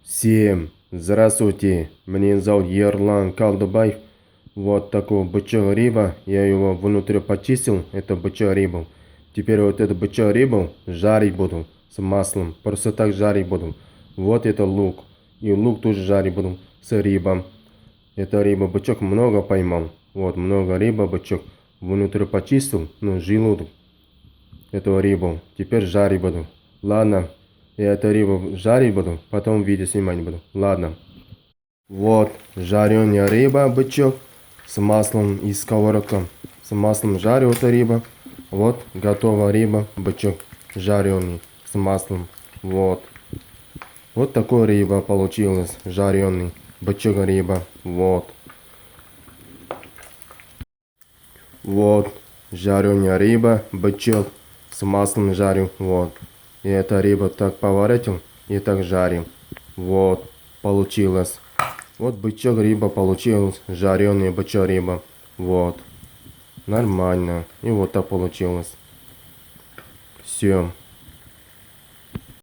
Всем здравствуйте, меня зовут Ерлан Калдыбаев. Вот такой бычок рыба, я его внутри почистил, это бычок рыбу. Теперь вот эту бычок рыбу жарить буду с маслом, просто так жарить буду. Вот это лук, и лук тоже жарить буду с рыбой. Это рыба бычок много поймал, вот много рыба бычок. Внутри почистил, ну желудок, эту рыбу. Теперь жарить буду. Ладно, я эту рыбу жарить буду, потом видео снимать буду. Ладно. Вот жареная рыба, бычок, с маслом и сковородком. С маслом жарю эту рыбу. Вот готова рыба, бычок жареный с маслом. Вот. Вот такой рыба получилась, жареный бычок рыба. Вот. Вот жареная рыба, бычок с маслом жарю. Вот. И эта рыба так поворотил и так жарим. Вот. Получилось. Вот бычок рыба получилась, жареный бычок рыба. Вот. Нормально. И вот так получилось. Все.